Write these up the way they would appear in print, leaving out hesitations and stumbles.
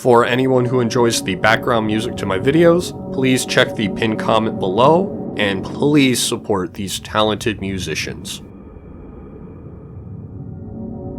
For anyone who enjoys the background music to my videos, please check the pinned comment below, and please support these talented musicians.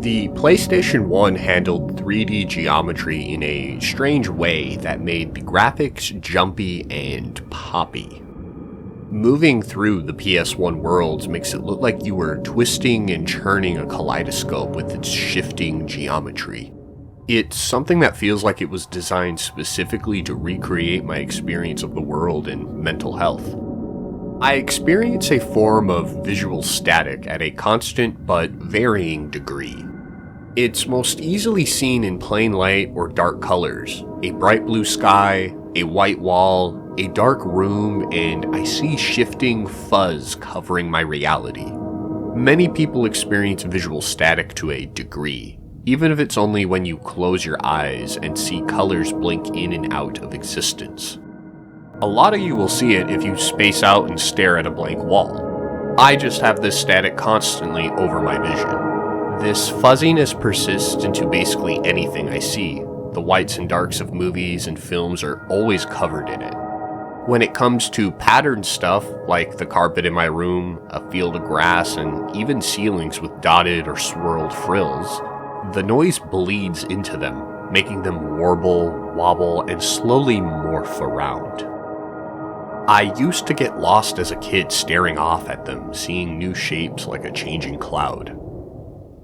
The PlayStation 1 handled 3D geometry in a strange way that made the graphics jumpy and poppy. Moving through the PS1 worlds makes it look like you were twisting and churning a kaleidoscope with its shifting geometry. It's something that feels like it was designed specifically to recreate my experience of the world and mental health. I experience a form of visual static at a constant but varying degree. It's most easily seen in plain light or dark colors, a bright blue sky, a white wall, a dark room, and I see shifting fuzz covering my reality. Many people experience visual static to a degree, even if it's only when you close your eyes and see colors blink in and out of existence. A lot of you will see it if you space out and stare at a blank wall. I just have this static constantly over my vision. This fuzziness persists into basically anything I see. The whites and darks of movies and films are always covered in it. When it comes to patterned stuff, like the carpet in my room, a field of grass, and even ceilings with dotted or swirled frills, the noise bleeds into them, making them warble, wobble, and slowly morph around. I used to get lost as a kid staring off at them, seeing new shapes like a changing cloud.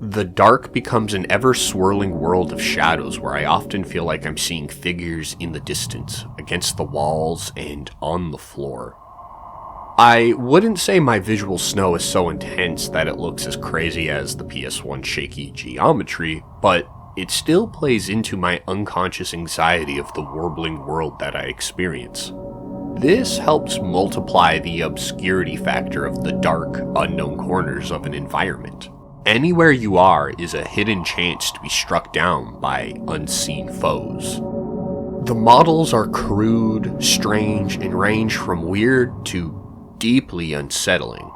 The dark becomes an ever-swirling world of shadows where I often feel like I'm seeing figures in the distance, against the walls and on the floor. I wouldn't say my visual snow is so intense that it looks as crazy as the PS1 shaky geometry, but it still plays into my unconscious anxiety of the warbling world that I experience. This helps multiply the obscurity factor of the dark, unknown corners of an environment. Anywhere you are is a hidden chance to be struck down by unseen foes. The models are crude, strange, and range from weird to deeply unsettling.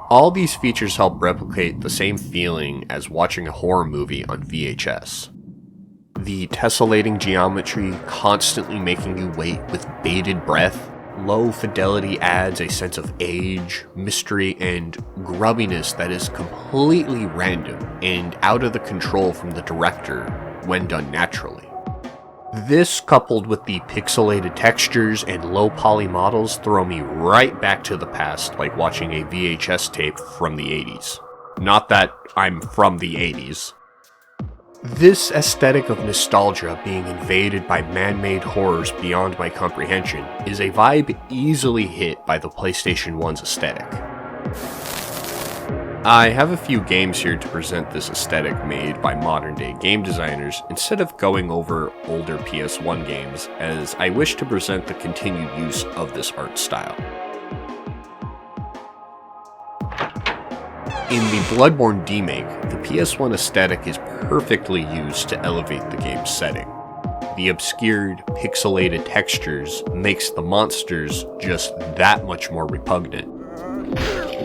All these features help replicate the same feeling as watching a horror movie on VHS. The tessellating geometry constantly making you wait with bated breath. Low fidelity adds a sense of age, mystery, and grubbiness that is completely random and out of the control from the director when done naturally. This, coupled with the pixelated textures and low poly models, throw me right back to the past, like watching a VHS tape from the 80s. Not that I'm from the 80s. This aesthetic of nostalgia being invaded by man-made horrors beyond my comprehension is a vibe easily hit by the PlayStation 1's aesthetic. I have a few games here to present this aesthetic made by modern-day game designers instead of going over older PS1 games, as I wish to present the continued use of this art style. In the Bloodborne Demake, the PS1 aesthetic is perfectly used to elevate the game's setting. The obscured, pixelated textures makes the monsters just that much more repugnant.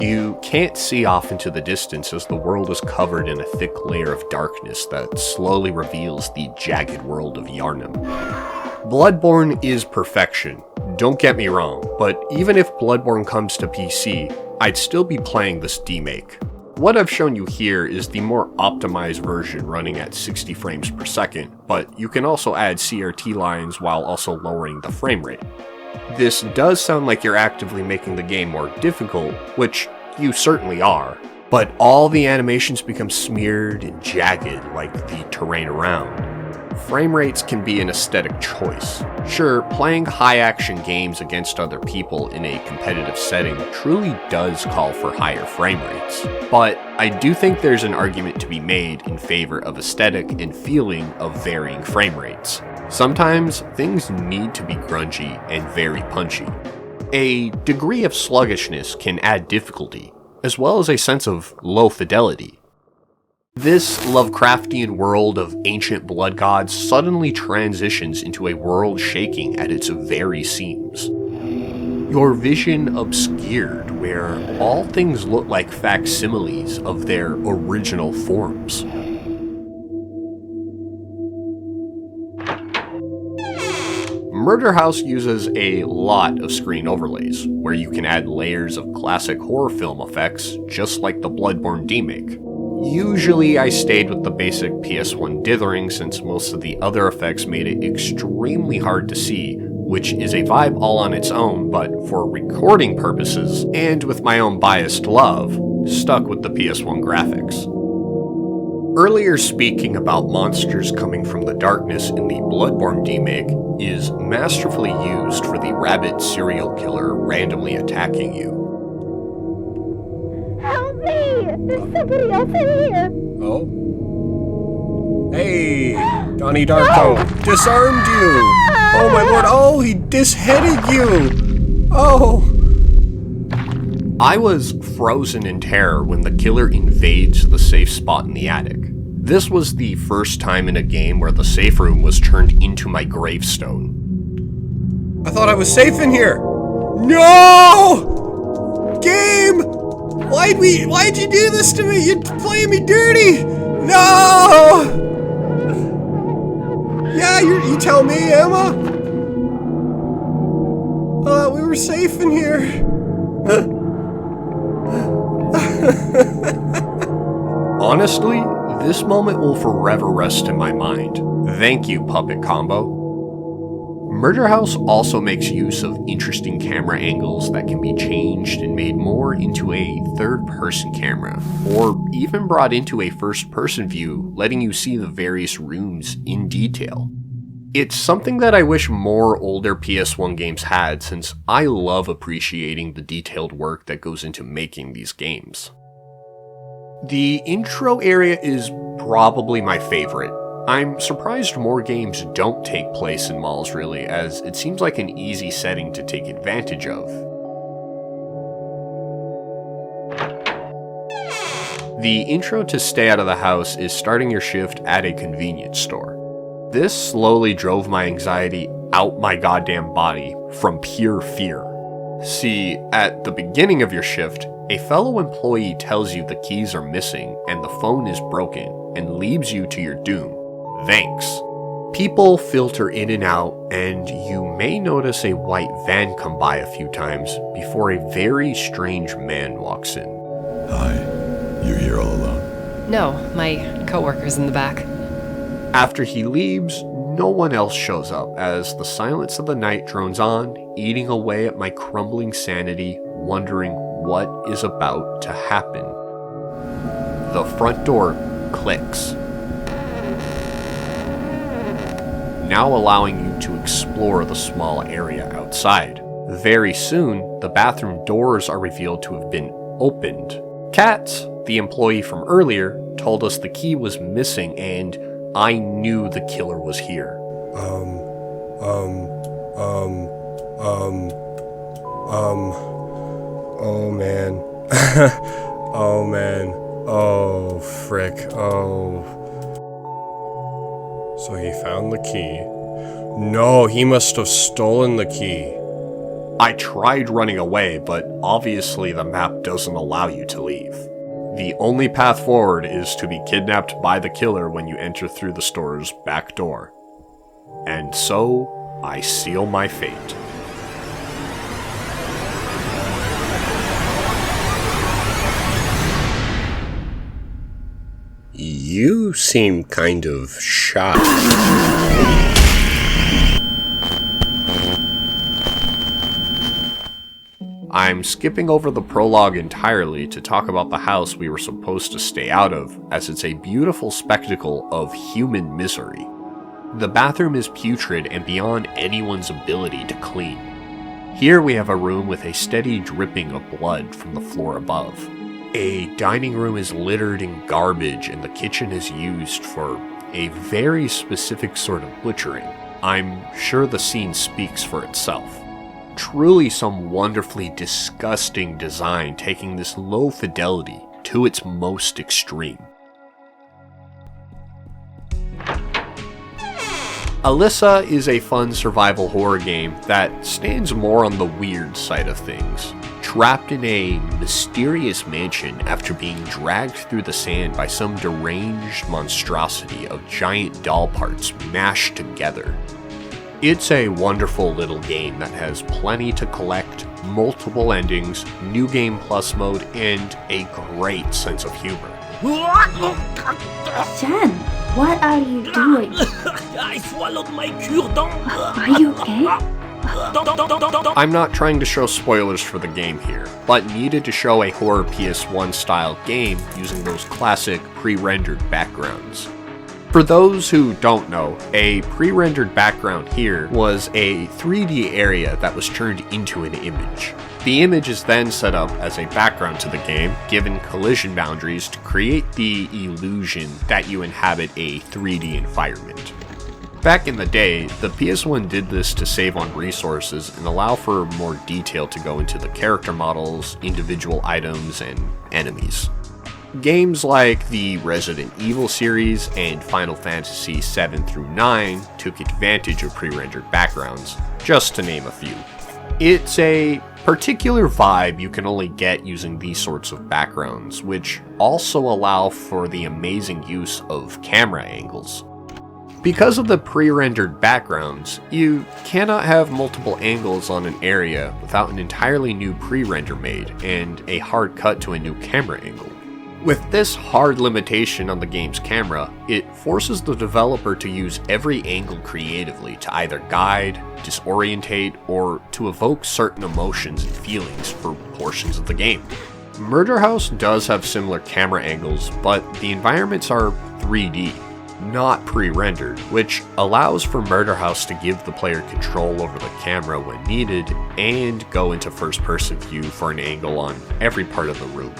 You can't see off into the distance as the world is covered in a thick layer of darkness that slowly reveals the jagged world of Yharnam. Bloodborne is perfection, don't get me wrong, but even if Bloodborne comes to PC, I'd still be playing this demake. What I've shown you here is the more optimized version running at 60 frames per second, but you can also add CRT lines while also lowering the frame rate. This does sound like you're actively making the game more difficult, which you certainly are, but all the animations become smeared and jagged like the terrain around. Frame rates can be an aesthetic choice. Sure, playing high-action games against other people in a competitive setting truly does call for higher frame rates, but I do think there's an argument to be made in favor of aesthetic and feeling of varying frame rates. Sometimes, things need to be grungy and very punchy. A degree of sluggishness can add difficulty, as well as a sense of low fidelity. This Lovecraftian world of ancient blood gods suddenly transitions into a world shaking at its very seams. Your vision obscured, where all things look like facsimiles of their original forms. Murderhouse uses a lot of screen overlays, where you can add layers of classic horror film effects, just like the Bloodborne Demake. Usually I stayed with the basic PS1 dithering since most of the other effects made it extremely hard to see, which is a vibe all on its own, but for recording purposes, and with my own biased love, stuck with the PS1 graphics. Earlier speaking about monsters coming from the darkness in the Bloodborne Demake is masterfully used for the rabbit serial killer randomly attacking you. Help me! There's somebody else in here! Oh? Hey! Donnie Darko disarmed you! Oh my lord, oh, he disheaded you! Oh! I was frozen in terror when the killer invades the safe spot in the attic. This was the first time in a game where the safe room was turned into my gravestone. I thought I was safe in here! No! Game! Why'd you do this to me? You're playing me dirty! No! Yeah, you tell me, Emma! We were safe in here. Honestly, this moment will forever rest in my mind. Thank you, Puppet Combo. Murderhouse also makes use of interesting camera angles that can be changed and made more into a third-person camera, or even brought into a first-person view, letting you see the various rooms in detail. It's something that I wish more older PS1 games had, since I love appreciating the detailed work that goes into making these games. The intro area is probably my favorite. I'm surprised more games don't take place in malls really, as it seems like an easy setting to take advantage of. The intro to Stay Out of the House is starting your shift at a convenience store. This slowly drove my anxiety out my goddamn body from pure fear. See, at the beginning of your shift, a fellow employee tells you the keys are missing and the phone is broken and leaves you to your doom. Thanks. People filter in and out, and you may notice a white van come by a few times before a very strange man walks in. Hi, you here all alone? No, my coworker's in the back. After he leaves, no one else shows up as the silence of the night drones on, eating away at my crumbling sanity, wondering what is about to happen. The front door clicks, now allowing you to explore the small area outside. Very soon, the bathroom doors are revealed to have been opened. Katz, the employee from earlier, told us the key was missing, and I knew the killer was here. Oh man. Oh man. Oh frick. Oh. So he found the key. No, he must have stolen the key. I tried running away, but obviously the map doesn't allow you to leave. The only path forward is to be kidnapped by the killer when you enter through the store's back door. And so, I seal my fate. You seem kind of shocked. I'm skipping over the prologue entirely to talk about the house we were supposed to stay out of, as it's a beautiful spectacle of human misery. The bathroom is putrid and beyond anyone's ability to clean. Here we have a room with a steady dripping of blood from the floor above. A dining room is littered in garbage, and the kitchen is used for a very specific sort of butchering. I'm sure the scene speaks for itself. Truly some wonderfully disgusting design, taking this low fidelity to its most extreme. Alisa is a fun survival horror game that stands more on the weird side of things. Trapped in a mysterious mansion after being dragged through the sand by some deranged monstrosity of giant doll parts mashed together. It's a wonderful little game that has plenty to collect, multiple endings, new game plus mode, and a great sense of humor. Jen, what are you doing? I swallowed my cure-dent. Are you okay? I'm not trying to show spoilers for the game here, but needed to show a horror PS1 style game using those classic pre-rendered backgrounds. For those who don't know, a pre-rendered background here was a 3D area that was turned into an image. The image is then set up as a background to the game, given collision boundaries to create the illusion that you inhabit a 3D environment. Back in the day, the PS1 did this to save on resources and allow for more detail to go into the character models, individual items, and enemies. Games like the Resident Evil series and Final Fantasy 7 through 9 took advantage of pre-rendered backgrounds, just to name a few. It's a particular vibe you can only get using these sorts of backgrounds, which also allow for the amazing use of camera angles. Because of the pre-rendered backgrounds, you cannot have multiple angles on an area without an entirely new pre-render made and a hard cut to a new camera angle. With this hard limitation on the game's camera, it forces the developer to use every angle creatively to either guide, disorientate, or to evoke certain emotions and feelings for portions of the game. Murderhouse does have similar camera angles, but the environments are 3D, not pre-rendered, which allows for Murderhouse to give the player control over the camera when needed and go into first-person view for an angle on every part of the room.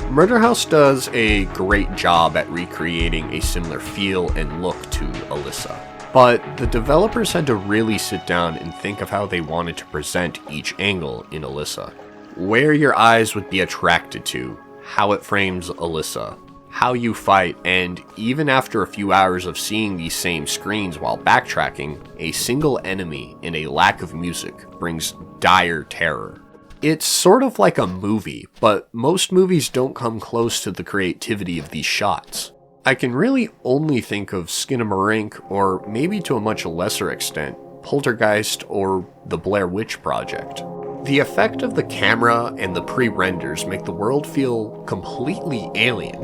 Murderhouse does a great job at recreating a similar feel and look to Alisa, but the developers had to really sit down and think of how they wanted to present each angle in Alisa. Where your eyes would be attracted to, how it frames Alisa, how you fight, and even after a few hours of seeing these same screens while backtracking, a single enemy and a lack of music brings dire terror. It's sort of like a movie, but most movies don't come close to the creativity of these shots. I can really only think of Skinamarink, or maybe to a much lesser extent, Poltergeist or the Blair Witch Project. The effect of the camera and the pre-renders make the world feel completely alien.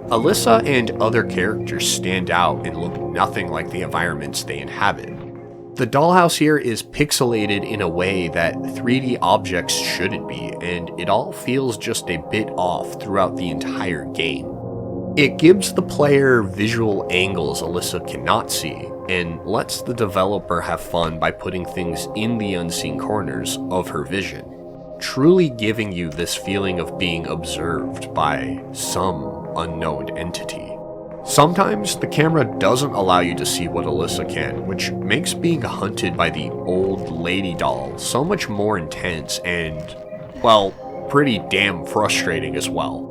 Alisa and other characters stand out and look nothing like the environments they inhabit. The dollhouse here is pixelated in a way that 3D objects shouldn't be, and it all feels just a bit off throughout the entire game. It gives the player visual angles Alisa cannot see, and lets the developer have fun by putting things in the unseen corners of her vision, truly giving you this feeling of being observed by some unknown entity. Sometimes the camera doesn't allow you to see what Alisa can, which makes being hunted by the old lady doll so much more intense and, well, pretty damn frustrating as well.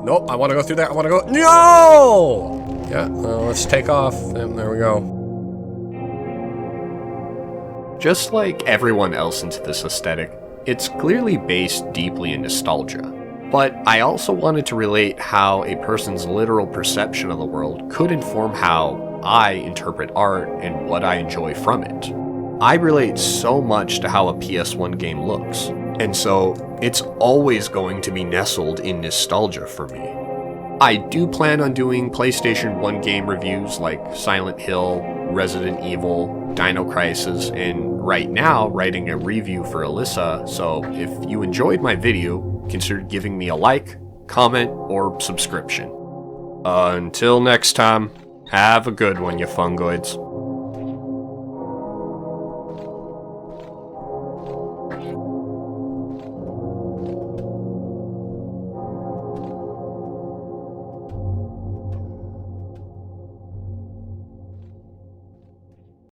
Nope, I want to go through that. I want to go. No! Yeah, let's take off. And there we go. Just like everyone else into this aesthetic, it's clearly based deeply in nostalgia. But I also wanted to relate how a person's literal perception of the world could inform how I interpret art and what I enjoy from it. I relate so much to how a PS1 game looks, and so it's always going to be nestled in nostalgia for me. I do plan on doing PlayStation 1 game reviews like Silent Hill, Resident Evil, Dino Crisis, and right now writing a review for Alisa, so if you enjoyed my video, consider giving me a like, comment, or subscription. Until next time, have a good one, you fungoids.